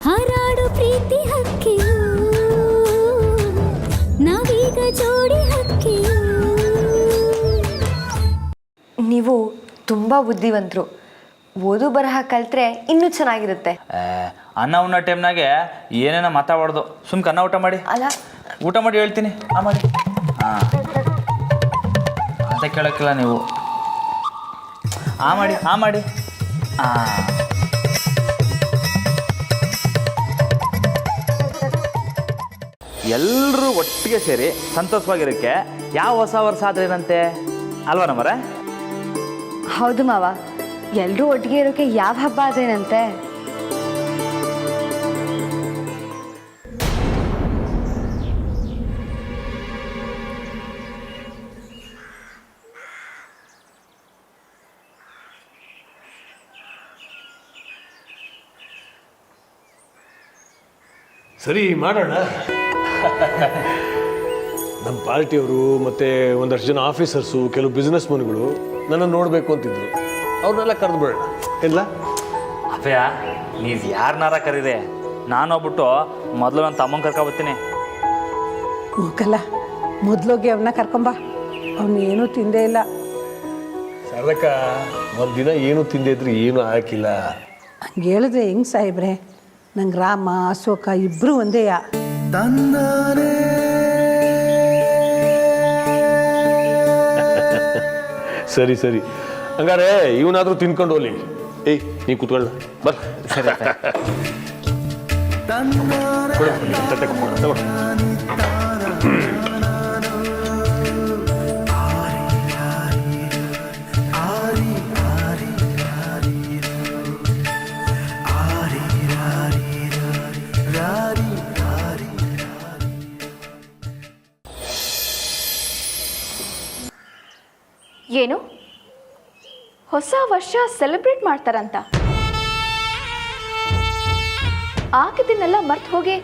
ಹಾರಾಡು ಪ್ರೀತಿ ಹಕ್ಕಿಯು ನಾವೀಗ ಜೋಡಿ ಹಕ್ಕಿಯು. ನೀವು ತುಂಬ ಬುದ್ಧಿವಂತರು. ಓದು ಬರಹ ಕಲ್ತ್ರೆ ಇನ್ನೂ ಚೆನ್ನಾಗಿರುತ್ತೆ. ಅನ್ನ ಉಣ್ಣೋ ಟೈಮ್ನಾಗೆ ಏನೇನೋ ಮಾತಾಡ್ಬಾರ್ದು. ಸುಮ್ಕೆ ಅನ್ನ ಊಟ ಮಾಡಿ. ಅಲ್ಲ, ಊಟ ಮಾಡಿ ಹೇಳ್ತೀನಿ. ಮಾಡಿ ಹಾಂ ಅಂತ ಕೇಳೋಕ್ಕಿಲ್ಲ ನೀವು. ಮಾಡಿ ಮಾಡಿ. ಎಲ್ಲರೂ ಒಟ್ಟಿಗೆ ಸೇರಿ ಸಂತೋಷವಾಗಿರೋಕ್ಕೆ ಯಾವ ಹೊಸ ವರ್ಷ ಆದ್ರೆ ಏನಂತೆ ಅಲ್ವಾ ನಮ್ಮರೆ? ಹೌದು ಮಾವ, ಎಲ್ಲರೂ ಒಟ್ಟಿಗೆ ಇರೋಕೆ ಯಾವ ಹಬ್ಬ ಅದೇನಂತೆ? ಸರಿ ಮಾಡೋಣ. ನಮ್ಮ ಪಾರ್ಟಿಯವರು ಮತ್ತು ಒಂದಷ್ಟು ಜನ ಆಫೀಸರ್ಸು, ಕೆಲವು ಬಿಸ್ನೆಸ್ ಮನ್ಗಳು ನನ್ನನ್ನು ನೋಡಬೇಕು ಅಂತಿದ್ರು. ಅವ್ರನ್ನೆಲ್ಲ ಕರೆದು ಬಿಡೋಣ ಇಲ್ಲ? ಅಪ್ಪಯ್ಯ, ನೀವು ಯಾರನ್ನಾರ ಕರೀರಿ, ನಾನು ಹೋಗ್ಬಿಟ್ಟು ಮೊದಲು ನನ್ನ ತಮ್ಮನ ಕರ್ಕೊಬರ್ತೀನಿ. ಹೋಗಲ್ಲ, ಮೊದಲೋಗಿ ಅವನ್ನ ಕರ್ಕೊಂಬ. ಅವನು ಏನೂ ತಿಂದೇ ಇಲ್ಲ. ಶಾರದಕ್ಕ, ಒಂದಿನ ಏನು ತಿಂದೇ ಇದ್ರೆ ಏನೂ ಹಾಕಿಲ್ಲ. ಹಂಗೆ ಹೇಳಿದ್ರೆ ಹೆಂಗೆ ಸಾಹೇಬ್ರೆ? ನಂಗೆ ರಾಮ ಅಶೋಕ ಇಬ್ಬರು ಒಂದೇಯ. ಸರಿ ಸರಿ, ಹಂಗಾರೆ ಇವನಾದ್ರೂ ತಿನ್ಕೊಂಡು ಹೋಗ್ಲಿ. ಏಯ್, ನೀ ಕೂತ್ಕೊಳ್ಳ ಬರ್. ಸರಿ ಏನು ಹೊಸ ವರ್ಷ ಸೆಲೆಬ್ರೇಟ್ ಮಾಡ್ತಾರಂತ? ಆಗಿದ್ದನ್ನೆಲ್ಲ ಮರ್ತು ಹೋಗಿ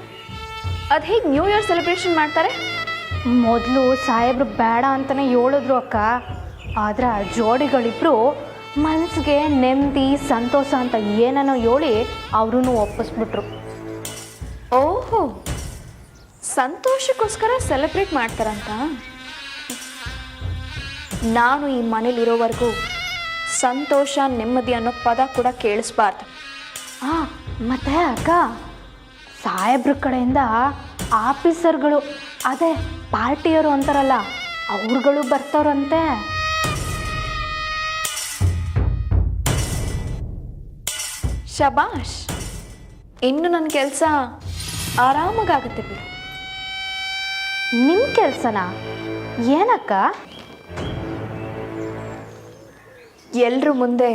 ಅದು ಹೇಗೆ ನ್ಯೂ ಇಯರ್ ಸೆಲೆಬ್ರೇಷನ್ ಮಾಡ್ತಾರೆ? ಮೊದಲು ಸಾಹೇಬ್ರು ಬೇಡ ಅಂತಲೇ ಹೇಳಿದ್ರು ಅಕ್ಕ. ಆದರೆ ಆ ಜೋಡಿಗಳಿಬ್ಬರು ಮನಸ್ಸಿಗೆ ನೆಮ್ಮದಿ ಸಂತೋಷ ಅಂತ ಏನೋ ಹೇಳಿ ಅವ್ರೂ ಒಪ್ಪಿಸ್ಬಿಟ್ರು. ಓಹೋ, ಸಂತೋಷಕ್ಕೋಸ್ಕರ ಸೆಲೆಬ್ರೇಟ್ ಮಾಡ್ತಾರಂತ. ನಾನು ಈ ಮನೇಲಿರೋವರೆಗೂ ಸಂತೋಷ ನೆಮ್ಮದಿ ಅನ್ನೋ ಪದ ಕೂಡ ಕೇಳಿಸ್ಬಾರ್ದು. ಮತ್ತೆ ಅಕ್ಕ, ಸಾಹೇಬ್ರ ಕಡೆಯಿಂದ ಆಫೀಸರ್ಗಳು, ಅದೇ ಪಾರ್ಟಿಯವರು ಅಂತಾರಲ್ಲ, ಅವ್ರುಗಳು ಬರ್ತಾರಂತೆ. ಶಬಾಷ್, ಇನ್ನು ನನ್ನ ಕೆಲಸ ಆರಾಮಾಗುತ್ತೆ ಬಿಡು. ನಿಮ್ಮ ಕೆಲಸನಾ? ಏನಕ್ಕ? ಎಲ್ಲರೂ ಮುಂದೆ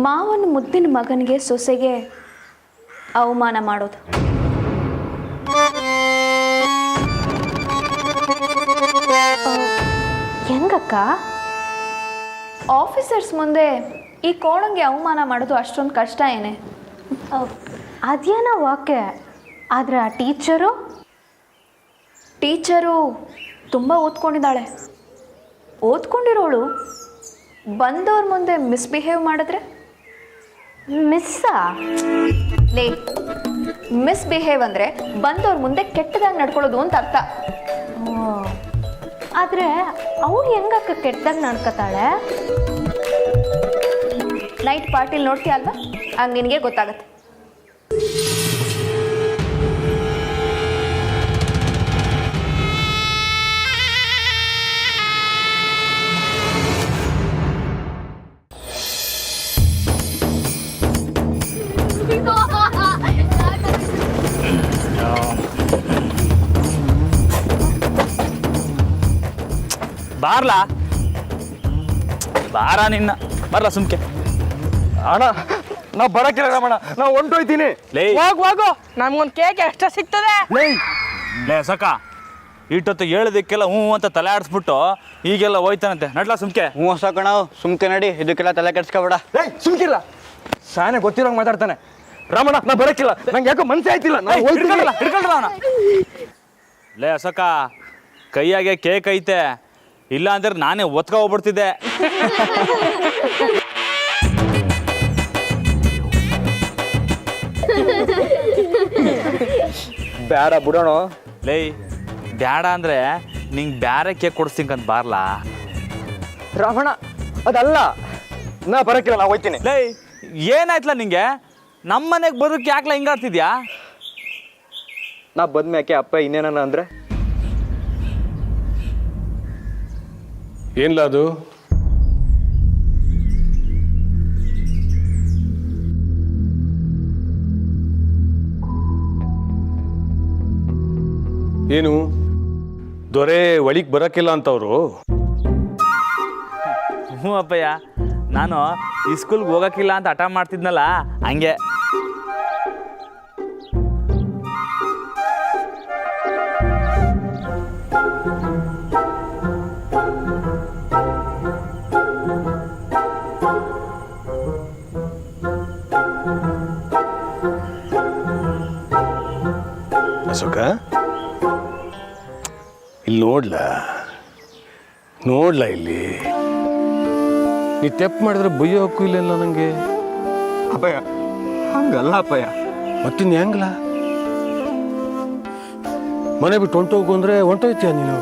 ಮಾವನ ಮುದ್ದಿನ ಮಗನಿಗೆ ಸೊಸೆಗೆ ಅವಮಾನ ಮಾಡೋದು. ಹೆಂಗಕ್ಕ? ಆಫೀಸರ್ಸ್ ಮುಂದೆ ಈ ಕೋಣಂಗೆ ಅವಮಾನ ಮಾಡೋದು ಅಷ್ಟೊಂದು ಕಷ್ಟ ಏನೇ? ಅದೇನೋ ಓಕೆ, ಆದರೆ ಆ ಟೀಚರು ತುಂಬ ಓದ್ಕೊಂಡಿದ್ದಾಳೆ. ಓದ್ಕೊಂಡಿರೋಳು ಬಂದವ್ರ ಮುಂದೆ ಮಿಸ್ಬಿಹೇವ್ ಮಾಡಿದ್ರೆ? ಮಿಸ್ಸಾ? ಲೇ, ಮಿಸ್ಬಿಹೇವ್ ಅಂದರೆ ಬಂದವ್ರ ಮುಂದೆ ಕೆಟ್ಟದಾಗಿ ನಡ್ಕೊಳ್ಳೋದು ಅಂತ ಅರ್ಥ. ಆದರೆ ಅವಳು ಹೆಂಗಕ್ಕ ಕೆಟ್ಟದಾಗಿ ನಡ್ಕೊತಾಳೆ? ನೈಟ್ ಪಾರ್ಟಿಲಿ ನೋಡ್ತೀಯ ಅಲ್ವಾ, ಹಂಗೆ ನಿನಗೆ ಗೊತ್ತಾಗತ್ತೆ. ಬಾರ್ಲಾ ಬಾರ ನಿನ್ನ ಬರ್ಲ ಸುಮ್ಕೆ. ಅಣ್ಣ, ನಾವು ಬರಕ್ಕಿಲ್ಲ ರಮಣ, ನಾವು ಹೊಂಟೋಯ್ತೀನಿ. ಹೋಗು, ನಮ್ಗೊಂದು ಕೇಕ್ ಎಷ್ಟ ಸಿಗ್ತದೆ? ಲೇ ಸಕ, ಇಟ್ಟೊತ್ತು ಹೇಳೋದಕ್ಕೆಲ್ಲ ಹ್ಞೂ ಅಂತ ತಲೆ ಆಡಿಸ್ಬಿಟ್ಟು ಈಗೆಲ್ಲ ಹೋಯ್ತಾನಂತೆ. ನಡ್ಲಾ ಸುಮ್ಕೆ. ಹ್ಞೂ ಸಕಣ, ಸುಮ್ಕೆ ನಡಿ, ಇದಕ್ಕೆಲ್ಲ ತಲೆ ಕೆಡ್ಸ್ಕೊಬೇಡ. ಸುಮ್ಕಿಲ್ಲ, ಶಾನೆ ಗೊತ್ತಿರೋಂಗೆ ಮಾತಾಡ್ತಾನೆ. ರಮಣ, ನಾ ಬರಕ್ಕಿಲ್ಲ, ನಂಗೆ ಯಾಕೋ ಮನ್ಸೇ ಆಯ್ತಿಲ್ಲ. ಹಿಡ್ಕೊಳ್ರ ಅವನ. ಲೇ ಅಸಕ, ಕೈಯಾಗೆ ಕೇಕ್ ಐತೆ, ಇಲ್ಲ ಅಂದ್ರೆ ನಾನೇ ಒತ್ಕ ಹೋಗ್ಬಿಡ್ತಿದ್ದೆ. ಬೇಡ ಬಿಡೋಣ. ಲೇ ಬ್ಯಾಡ ಅಂದರೆ ನಿಂಗೆ ಬ್ಯಾರೆ ಕೇಕ್ ಕೊಡಿಸ್ತಿಂಕಂತ ಬಾರ್ಲಾ. ರಾಮಣ್ಣ ಅದಲ್ಲ, ನಾ ಬರೋಕ್ಕಿಲ್ಲ, ನಾ ಹೋಗ್ತೀನಿ. ಲೇ ಏನಾಯ್ತಲ್ಲ ನಿಂಗೆ? ನಮ್ಮ ಮನೆಗೆ ಬರೋಕ್ಕೆ ಯಾಕಲ ಹಿಂಗಾಡ್ತಿದ್ಯಾ? ನಾ ಬಂದ್ಮ್ಯಾಕೆ ಅಪ್ಪ ಇನ್ನೇನ ಅಂದ್ರೆ ಏನ್ಲ ಅದು? ಏನು ದೊರೆ ಒಳಿಗೆ ಬರೋಕ್ಕಿಲ್ಲ ಅಂತವ್ರು? ಹ್ಞೂ ಅಪ್ಪಯ್ಯ, ನಾನು ಈ ಸ್ಕೂಲ್ಗೆ ಹೋಗೋಕ್ಕಿಲ್ಲ ಅಂತ ಹಠ ಮಾಡ್ತಿದ್ನಲ್ಲ ಹಂಗೆ. ಅಶೋಕ, ಇಲ್ಲಿ ನೋಡ್ಲಾ ಇಲ್ಲಿ ನೀ ತೆಪ್ಪು ಮಾಡಿದ್ರೆ ಬೈಯೋ ಹಕ್ಕು ಇಲ್ಲ ನನಗೆ. ಅಪ್ಪಯ್ಯ ಹಂಗಲ್ಲ ಅಪ್ಪಯ್ಯ. ಮತ್ತಿನ್ನು ಹೆಂಗಲ್ಲ? ಮನೆ ಬಿಟ್ಟು ಹೊಂಟೋಗು ಅಂದರೆ ಹೊಂಟೋಯ್ತೀಯ ನೀನು?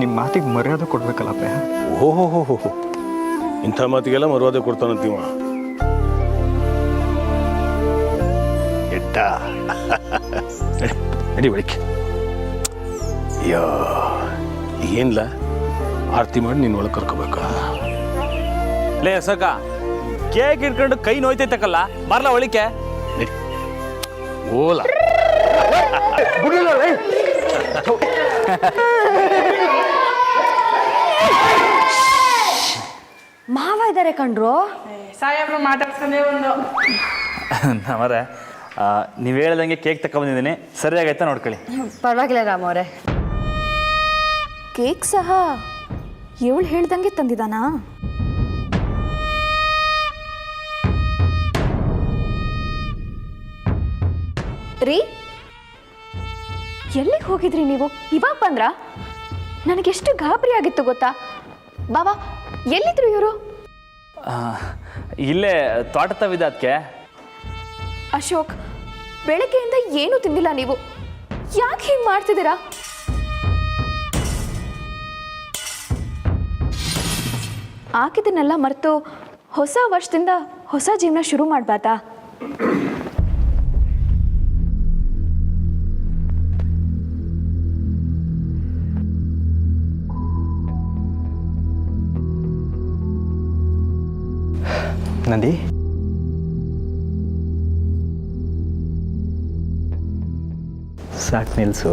ನಿಮ್ಮ ಮಾತಿಗೆ ಮರ್ಯಾದೆ ಕೊಡ್ಬೇಕಲ್ಲ ಅಪ್ಪಯ್ಯ. ಓಹೋ, ಇಂಥ ಮಾತಿಗೆಲ್ಲ ಮರ್ಯಾದೆ ಕೊಡ್ತಾನಂತೀವ. ಎಟ್ಟ ನಡಿ ಬಳಿಕೆ. ಅಯ್ಯೋ ಏನ್ಲ, ಆರತಿ ಮಾಡಿ ನೀನು ಒಳಗೆ ಕರ್ಕೋಬೇಕಾ? ಲೇ ಅಸಕ, ಕೇಕ್ ಇಟ್ಕೊಂಡು ಕೈ ನೋಯ್ತೈತಕ್ಕಲ್ಲ, ಬರ್ಲಾ ಒಳಿಕೆ. ನಡಿ ಓಲಾ. ಮಾವ ಇದ್ದಾರೆ ಕಣ್ರು. ಸಾಹೇಬ್ರು ಮಾತಾಡ್ಸ್ಕೊಂಡೇ ಒಂದು. ಅವರೇ, ನೀವು ಹೇಳ್ದಂಗೆ ಕೇಕ್ ತಗೊಂಬಂದಿದ್ದೀನಿ, ಸರಿಯಾಗೈತಾ ನೋಡ್ಕೊಳ್ಳಿ. ಪರವಾಗಿಲ್ಲ ರಾಮ ಅವರೇ. ಕೇಕ್ ಸಹ ಇವಳು ಹೇಳ್ದಂಗೆ ತಂದಿದ್ದಾನಾ? ರೀ, ಎಲ್ಲಿಗೆ ಹೋಗಿದ್ರಿ ನೀವು? ಇವಾಗ ಬಂದ್ರ? ನನಗೆಷ್ಟು ಗಾಬರಿ ಆಗಿತ್ತು ಗೊತ್ತಾ? ಬಾಬಾ, ಎಲ್ಲಿದ್ರು ಇವರು? ಇಲ್ಲೇ ತೋಟ ತವಿದ ಅದಕ್ಕೆ. ಅಶೋಕ್, ಬೆಳಗ್ಗೆಯಿಂದ ಏನೂ ತಿಂದಿಲ್ಲ ನೀವು, ಯಾಕೆ ಹೀಗೆ ಮಾಡ್ತಿದ್ದೀರಾ? ಆಗಿದ್ದನ್ನೆಲ್ಲ ಮರೆತು ಹೊಸ ವರ್ಷದಿಂದ ಹೊಸ ಜೀವನ ಶುರು ಮಾಡಬಾರ್ದಾ? ನಂದಿ, ಸಾಕು ನಿಲ್ಲಿಸು.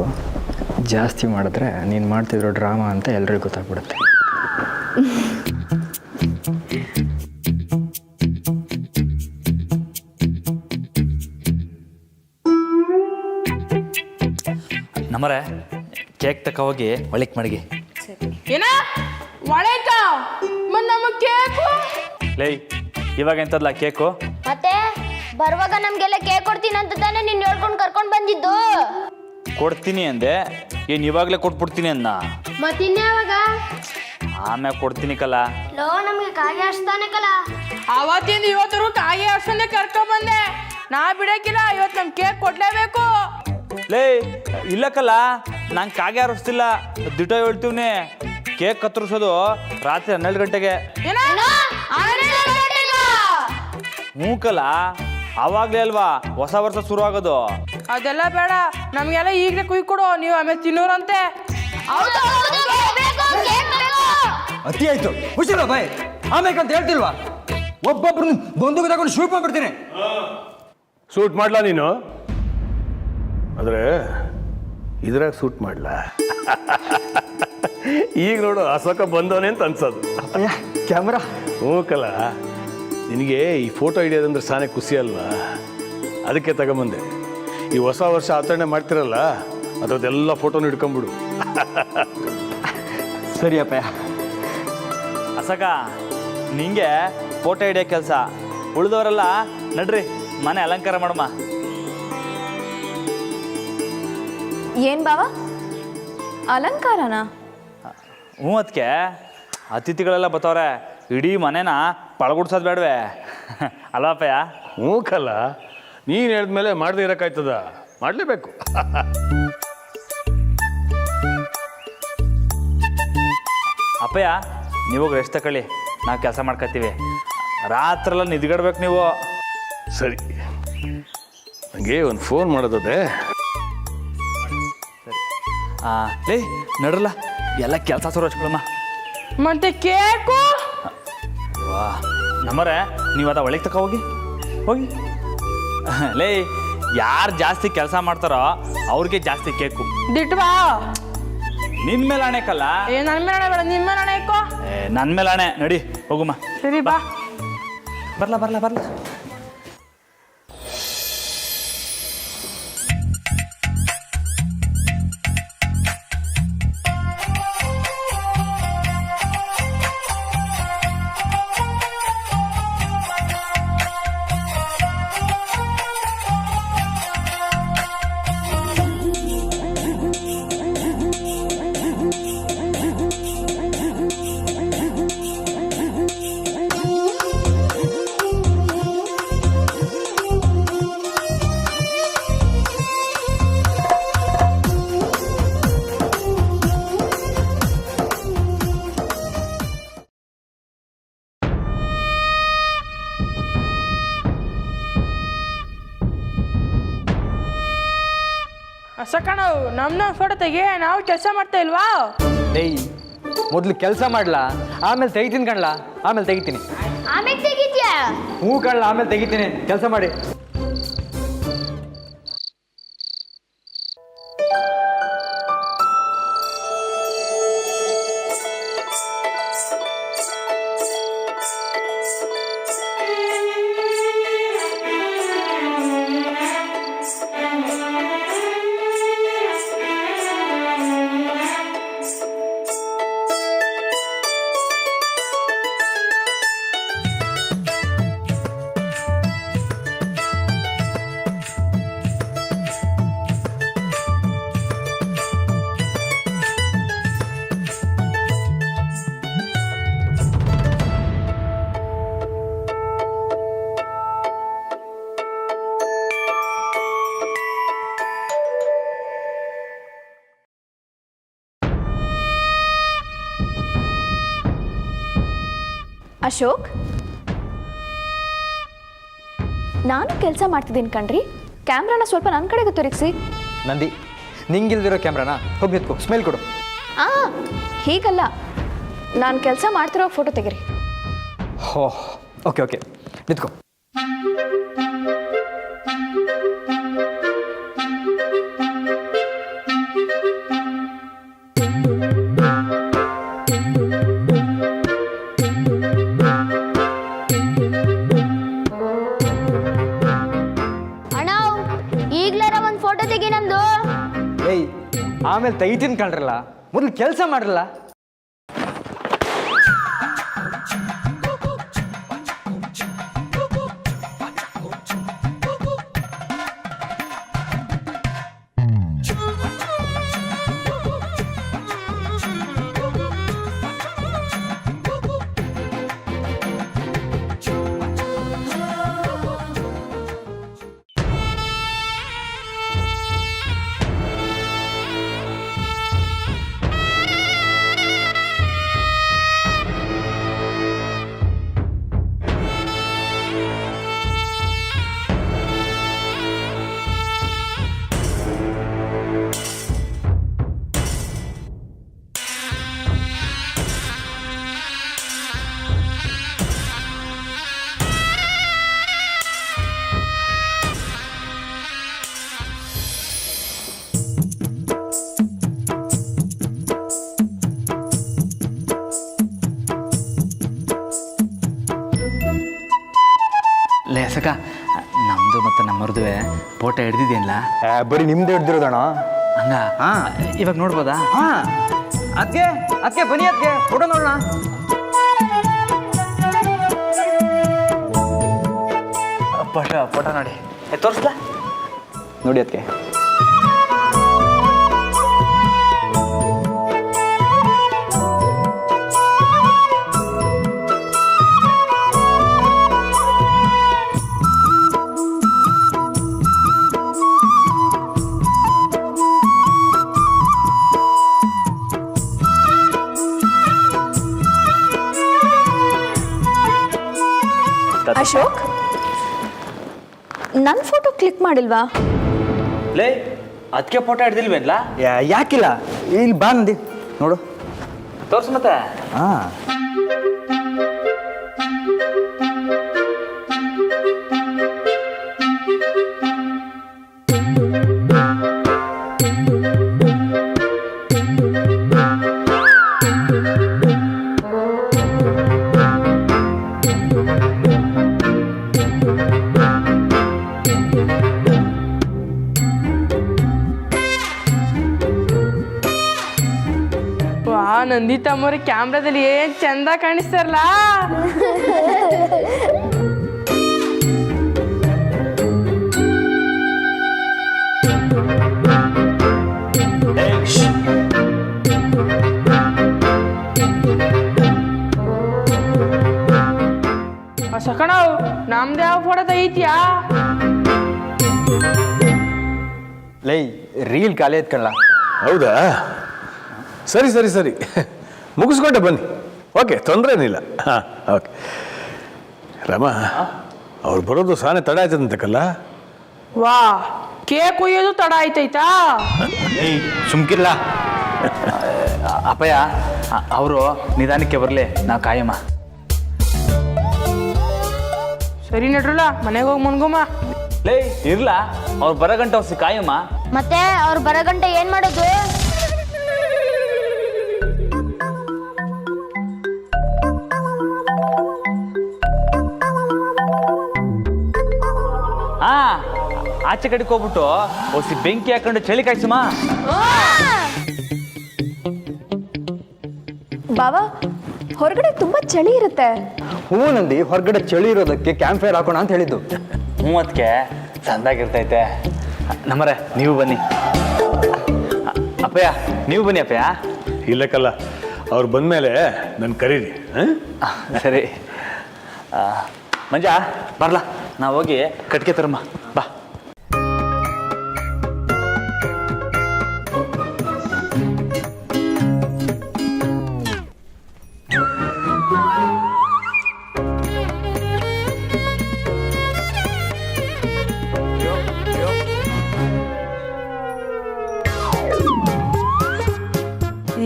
ಜಾಸ್ತಿ ಮಾಡಿದ್ರೆ ನೀನು ಮಾಡ್ತಿರೋ ಡ್ರಾಮಾ ಅಂತ ಎಲ್ರಿಗೂ ಗೊತ್ತಾಗ್ಬಿಡುತ್ತೆ. ನಮ್ಮರೆ ಕೇಕ್ ತಕ ಹೋಗಿ ಒಳಿಕ್ ಮಡಿಗೆ. ಏನ ಒಳಕ ನಮ್ಮ ಕೇಕು? ಲೇ ಇವಾಗ ಎಂತದ್ಲ ಕೇಕು? ಮತ್ತೆ ಬರುವಾಗ ನಮ್ಗೆಲ್ಲ ಕೇಕ್ ಕೊಡ್ತೀನಿ ಅಂತ ತಾನೇ ನೀನ್ ಹೇಳ್ಕೊಂಡು ಕರ್ಕೊಂಡು ಬಂದಿದ್ದು. ಕೊಡ್ತೀನಿ ಅಂದೆ, ಏನು ಇವಾಗಲೇ ಕೊಟ್ಬಿಡ್ತೀನಿ ಅನ್ನ? ಮತ್ತಿನ್ಯಾವಾಗ? ಆಮ್ಯಾಗ ಕೊಡ್ತೀನಿ ಕಲ. ಲೋ, ನಮ್ಗೆ ಕಾಗೆ ಅಷ್ಟಾನೆ ಕಲ. ಅವತ್ತಿಂದ ಇವತ್ತರು ಕಾಗೆ ಅಷ್ಟೊಂದೇ ಕರ್ಕೊಂಡ್ ಬಂದೆ. ನಾ ಬಿಡಕ್ಕಿಲ್ಲ, ಇವತ್ತು ನಮ್ ಕೇಕ್ ಕೊಡ್ಲೇಬೇಕು. ಲೇ ಇಲ್ಲಕ್ಕಲ್ಲ, ನಂಗೆ ಕಾಗೆ ಆರಿಸ್ತಿಲ್ಲ, ದಿಟ ಹೇಳ್ತೀವ್ನಿ. ಕೇಕ್ ಕತ್ತರಿಸೋದು ರಾತ್ರಿ 12 ಗಂಟೆಗೆ. ಮೂಕಲ್ಲ, ಅವಾಗಲೇ ಅಲ್ವಾ ಹೊಸ ವರ್ಷ ಶುರು ಆಗೋದು. ಅದೆಲ್ಲ ಬೇಡ, ನಮ್ಗೆಲ್ಲ ಈಗಲೇ ಕುಯ್ ಕೊಡು, ನೀವು ಆಮೇಲೆ ತಿನ್ನೋರಂತೆ. ಅತಿ ಆಯ್ತು, ಹುಷಾರ ಬಾಯ್. ಆಮೇಕಂತ ಹೇಳ್ತಿಲ್ವಾ? ಒಬ್ಬೊಬ್ರು ಬಂದೂಕು ತಗೊಂಡು ಶೂಟ್ ಮಾಡ್ಬಿಡ್ತೀನಿ. ಸೂಟ್ ಮಾಡ್ಲಾ ನೀನು? ಆದರೆ ಇದ್ರಾಗ ಸೂಟ್ ಮಾಡ್ಲಾ? ಈಗ ನೋಡು, ಅಶೋಕ ಬಂದವನೇ ಅಂತ ಅನ್ಸೋದು. ಅಯ್ಯ ಕ್ಯಾಮ್ರಾ. ಹ್ಞೂಕಲ್ಲ, ನಿನಗೆ ಈ ಫೋಟೋ ಹಿಡಿಯೋದಂದ್ರೆ ಸಾನೆ ಖುಷಿ ಅಲ್ವಾ? ಅದಕ್ಕೆ ತಗೊಂಬಂದೆ. ಈ ಹೊಸ ವರ್ಷ ಆಚರಣೆ ಮಾಡ್ತಿರಲ್ಲ, ಅದರದ್ದೆಲ್ಲ ಫೋಟೋನು ಹಿಡ್ಕೊಂಬಿಡು. ಸರಿ ಅಪ್ಪಯ್ಯ. ಅಸಕ, ನಿಂಗೆ ಫೋಟೋ ಹಿಡಿಯೋ ಕೆಲಸ, ಉಳಿದವರೆಲ್ಲ ನಡ್ರಿ ಮನೆ ಅಲಂಕಾರ ಮಾಡಮ್ಮ. ಏನ್ ಬಾವ, ಅಲಂಕಾರನಾ? ಹ್ಞೂ, ಅದಕ್ಕೆ ಅತಿಥಿಗಳೆಲ್ಲ ಬತ್ತವ್ರೆ, ಇಡೀ ಮನೇನ ಪಳಗುಡ್ಸೋದು ಬೇಡವೆ ಅಲ್ವಾಪಯ್ಯ? ಹ್ಞೂಕಲ್ಲ, ನೀನು ಹೇಳಿದ್ಮೇಲೆ ಮಾಡದೇ ಇರೋಕ್ಕಾಯ್ತದ, ಮಾಡಲೇಬೇಕು. ಅಪ್ಪಯ್ಯ ನೀವು ರೆಸ್ಟ್ ತಗೊಳ್ಳಿ, ನಾವು ಕೆಲಸ ಮಾಡ್ಕೊತೀವಿ. ರಾತ್ರೆಲ್ಲ ನಿದ್ಗಡ್ಬೇಕು ನೀವು. ಸರಿ, ನನಗೆ ಒಂದು ಫೋನ್ ಮಾಡೋದದೆ. ಲೇ ನಡ್ರಲ್ಲ, ಎಲ್ಲ ಕೆಲಸ ಶುರು ಹಚ್ಕೊಳಮ್ಮ. ಮತ್ತೆ ಕೇಕು ವಾ ನಮ್ಮರೆ ನೀವು ಅದ ಒಳಗೆ ತಕ ಹೋಗಿ ಹೋಗಿ. ಲೇ ಯಾರು ಜಾಸ್ತಿ ಕೆಲಸ ಮಾಡ್ತಾರೋ ಅವ್ರಿಗೆ ಜಾಸ್ತಿ ಕೇಕು. ದಿಟ್ವಾ ನಿನ್ನ ಮೇಲೆ ಆಣೆಕಲ್ಲ, ಏ ನನ್ನ ಮೇಲೆ ಹಣೆ ಬೇಡ, ನಿನ್ನ ಮೇಲೆ ಹಣೆ ಇಕ್ಕೋ. ನನ್ನ ಮೇಲೆ ಆಣೆ. ನಡಿ ಹೋಗುಮ್ಮ. ಸರಿ ಬಾ. ಬರ್ಲಾ ಬರ್ಲಾ ಬರ್ಲಾ. ಅಸಕಣವು ನಮ್ಮ ಫೋಟೋ ತೆಗಿ, ನಾವು ಕೆಲಸ ಮಾಡ್ತಾ ಇಲ್ವಾ? ಏಯ್ ಮೊದಲು ಕೆಲಸ ಮಾಡ್ಲಾ, ಆಮೇಲೆ ತೆಗಿತೀನಿ ಕಣ್ಲಾ, ಆಮೇಲೆ ತೆಗಿತೀನಿ. ಆಮೇಲೆ ತೆಗಿತ್ಯಾ? ಹ್ಞೂ ಕಣ್ಲ, ಆಮೇಲೆ ತೆಗಿತೀನಿ, ಕೆಲಸ ಮಾಡಿ. ಅಶೋಕ್, ನಾನು ಕೆಲಸ ಮಾಡ್ತಿದ್ದೀನಿ ಕಣ್ರಿ. ಕ್ಯಾಮ್ರಾನ ಸ್ವಲ್ಪ ನನ್ನ ಕಡೆಗೆ ತಿರುಗಿಸಿ. ನಂದಿ, ನಿಂಗಿಲ್ದಿರೋ ಕ್ಯಾಮ್ರಾನ ಹೋಗಿ ನಿಂತ್ಕೋ, ಸ್ಮೈಲ್ ಕೊಡು. ಹೀಗಲ್ಲ, ನಾನು ಕೆಲಸ ಮಾಡ್ತಿರೋ ಫೋಟೋ ತೆಗಿರಿ. ಓಹ್ ಓಕೆ ಓಕೆ, ನಿಂತ್ಕೋ. ಏಯ್ ಆಮೇಲೆ ತೆಗಿತೀನಿ ಕಣ್ರಲ್ಲ, ಮೊದಲು ಕೆಲಸ ಮಾಡ್ರಲ್ಲ. ಲೇಸಕ ನಮ್ಮದು ಮತ್ತು ನಮ್ಮವ್ರದ್ದು ಫೋಟೋ ಹಿಡ್ದಿದ್ದೀನಲ್ಲ, ಬರೀ ನಿಮ್ದು ಹಿಡ್ದಿರೋದಣ್ಣ. ಹಂಗ ಇವಾಗ ನೋಡ್ಬೋದಾ? ಹಾಂ, ಅದಕ್ಕೆ ಅದಕ್ಕೆ ಬನ್ನಿ, ಅದಕ್ಕೆ ಫೋಟೋ ನೋಡೋಣ. ಫೋಟೋ ನೋಡಿ ತೋರಿಸ್ಲಾ? ನೋಡಿ ಅದಕ್ಕೆ. ಅಶೋಕ್ ನನ್ನ ಫೋಟೋ ಕ್ಲಿಕ್ ಮಾಡಿಲ್ವಾ? ಲೇ ಅದಕ್ಕೆ ಫೋಟೋ ಹಿಡ್ದಿಲ್ವೇನ್ಲ? ಯಾಕಿಲ್ಲ, ಇಲ್ಲಿ ಬಾ ನಂದಿ ನೋಡು. ತೋರ್ಸು ಮತ್ತೆ. ಹಾಂ ನಂದಿತಾ ಅಮ್ಮವ್ರಿ ಕ್ಯಾಮ್ರಾದಲ್ಲಿ ಏನ್ ಚಂದ ಕಾಣಿಸ್ತಾರಲ್ಲ. ಸಕಣವ್ ನಮ್ದು ಯಾವ ಫೋಟೋ ತೆಗಿತ್ಯಾ? ಲೈ ರೀಲ್ ಖಾಲಿ ಎತ್ಕೊಳ್ಳ. ಹೌದಾ? ಸರಿ ಸರಿ ಸರಿ, ಮುಗಿಸ್ಕೊಂಡೆ ಬನ್ನಿ. ಓಕೆ, ತೊಂದರೆ ಏನಿಲ್ಲ. ಹಾಂ ಓಕೆ. ರಾಮ, ಅವ್ರು ಬರೋದು ಸಾನೆ ತಡ ಆಯ್ತದಂತಕ್ಕಲ್ಲ? ವಾ, ಕೇಕ್ ಒಯ್ಯೋದು ತಡ ಆಯ್ತೈತಾ? ಏಯ್ ಸುಮ್ಕಿರ್ಲ. ಅಪ್ಪಯ್ಯ ಅವರು ನಿಧಾನಕ್ಕೆ ಬರಲಿ, ನಾವು ಕಾಯಮ್ಮ. ಸರಿ ನಡ್ರಲ್ಲ, ಮನೆಗೆ ಹೋಗಿ ಮನ್ಗೊಮ್ಮ. ಲೇ ಇರ್ಲ, ಅವ್ರು ಬರೋ ಗಂಟೆ ಹೊಸಿ ಕಾಯಮ್ಮ. ಮತ್ತೆ ಅವ್ರು ಬರೋ ಗಂಟೆ ಏನ್ ಮಾಡೋದು? ಹಾ, ಆಚೆ ಕಡೆಗೆ ಹೋಗ್ಬಿಟ್ಟು ಹೊಸಿ ಬೆಂಕಿ ಹಾಕೊಂಡು ಚಳಿ ಕಾಯ್ಸಮ್ಮ. ಬಾವಾ, ಹೊರಗಡೆ ತುಂಬಾ ಚಳಿ ಇರುತ್ತೆ. ಹ್ಞೂ ನಂದಿ, ಹೊರಗಡೆ ಚಳಿ ಇರೋದಕ್ಕೆ ಕ್ಯಾಂಪ್ ಫೈರ್ ಹಾಕೋಣ ಅಂತ ಹೇಳಿದ್ದು. ಹ್ಞೂ ಅದಕ್ಕೆ ಚಂದಾಗಿರ್ತೈತೆ. ನಮ್ಮರೆ ನೀವು ಬನ್ನಿ. ಅಪ್ಪಯ್ಯ ನೀವು ಬನ್ನಿ. ಅಪ್ಪಯ್ಯ ಇಲ್ಲಕ್ಕಲ್ಲ, ಅವ್ರು ಬಂದಮೇಲೆ ನನ್ನ ಕರೀರಿ. ಹಾಂ ಸರಿ. ಮಂಜ ಬರ್ಲಾ, ನಾವು ಹೋಗಿ ಕಟ್ಗೆ ತರಮ್ಮ ಬಾ.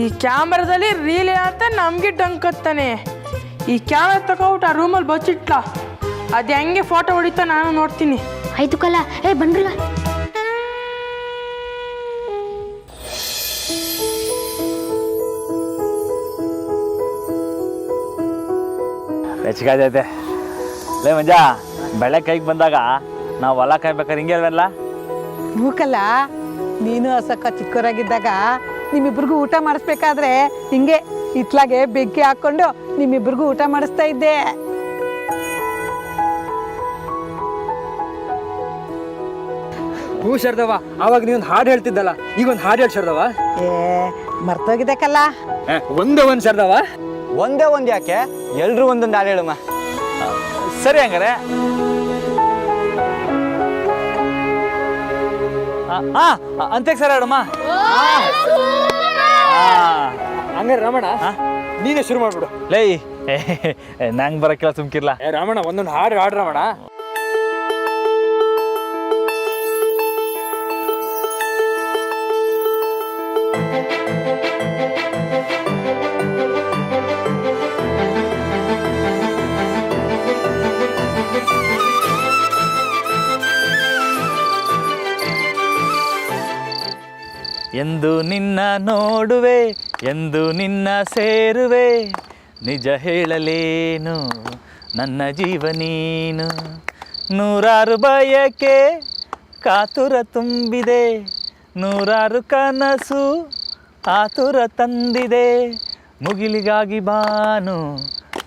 ಈ ಕ್ಯಾಮ್ರಾದಲ್ಲಿ ರೀಲ್ ಅಂತ ನಮ್ಗೆ ಡಂಕತ್ತಾನೆ. ಈ ಕ್ಯಾಮ್ರಾ ತಗೋಬಿಟ್ಟು ಆ ರೂಮಲ್ಲಿ ಬಚ್ಚಿಟ್ಲ, ಅದು ಹೆಂಗೆ ಫೋಟೋ ಹೊಡಿತಾ ನಾನು ನೋಡ್ತೀನಿ. ಆಯ್ತು ಕಲ್ಲ, ಏ ಬನ್ರಲ್ಲ. ಹೆಚ್ಚಿಗಾದೈತೆ. ಲೇ ಮಂಜ, ಬೆಳೆ ಕೈಗೆ ಬಂದಾಗ ನಾವು ಹೊಲ ಕಾಯ್ಬೇಕಾದ್ರೆ ಹಿಂಗೆ ಅಲ್ವಲ್ಲ? ಮೂಕಲ್ಲ, ನೀನು ಹಸಕ್ಕ ಚಿಕ್ಕವರಾಗಿದ್ದಾಗ ನಿಮ್ಮಿಬ್ರಿಗೂ ಊಟ ಮಾಡಿಸ್ಬೇಕಾದ್ರೆ ಹಿಂಗೆ ಇತ್ಲಾಗೆ ಬೆಂಕಿ ಹಾಕ್ಕೊಂಡು ನಿಮ್ಮಿಬ್ರಿಗೂ ಊಟ ಮಾಡಿಸ್ತಾ ಇದ್ದೆ. ಹ್ಞೂ ಶಾರದವ್ವ, ಆವಾಗ ನೀವೊಂದು ಹಾಡು ಹೇಳ್ತಿದ್ದಲ್ಲ, ಈಗ ಒಂದು ಹಾಡು ಹೇಳಿ ಶಾರದವ್ವ. ಏ ಮರ್ತೋಗಿದ್ದಕ್ಕಲ್ಲ. ಒಂದೇ ಒಂದು ಶಾರದವ್ವ. ಒಂದೇ ಒಂದು ಯಾಕೆ, ಎಲ್ರೂ ಒಂದೊಂದು ಹಾಡು ಹೇಳಮ್ಮ. ಸರಿ ಹಂಗಾರೆ. ಅಂತ್ಯಕ್ಕೆ ಸರಿ ಹೇಳಮ್ಮ. ಹಂಗಾರೆ ರಮಣ, ನೀನೇ ಶುರು ಮಾಡ್ಬಿಡು. ಲೈ ನಂಗೆ ಬರಕ್ಕಿಲ್ಲ, ಸುಮ್ಕಿರ್ಲ. ರಾಮಣ್ಣ, ಒಂದೊಂದು ಹಾಡು ಹಾಡು ರಮಣ. ಎಂದು ನಿನ್ನ ನೋಡುವೆ, ಎಂದು ನಿನ್ನ ಸೇರುವೆ, ನಿಜ ಹೇಳಲೇನು ನನ್ನ ಜೀವ ನೀನು. ನೂರಾರು ಬಯಕೆ ಕಾತುರ ತುಂಬಿದೆ, ನೂರಾರು ಕನಸು ಆತುರ ತಂದಿದೆ. ಮುಗಿಲಿಗಾಗಿ ಬಾನು,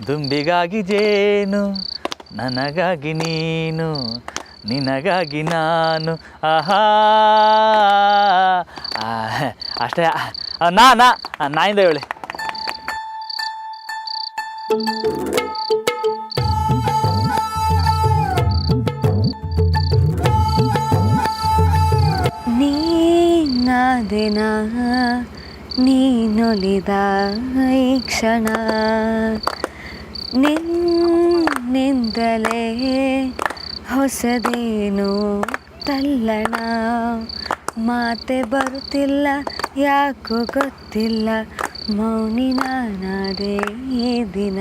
ದುಂಬಿಗಾಗಿ ಜೇನು, ನನಗಾಗಿ ನೀನು, ನಿನಗಾಗಿ ನಾನು. ಆಹಾ ಅಷ್ಟೇ. ನಾಯಿಂದ ಹೇಳಿ. ನೀನಾದೆನ ನೀನೊಲಿದ ಈ ಕ್ಷಣ, ನಿನ್ನಿಂದ ನಿನ್ನಿಂದಲೇ ಹೊಸದೇನು ತಲ್ಲಣ ಮಾತೆ ಬರುತ್ತಿಲ್ಲ ಯಾಕೋ ಗೊತ್ತಿಲ್ಲ ಮೌನಿ ನಾನಾದೇ ಈ ದಿನ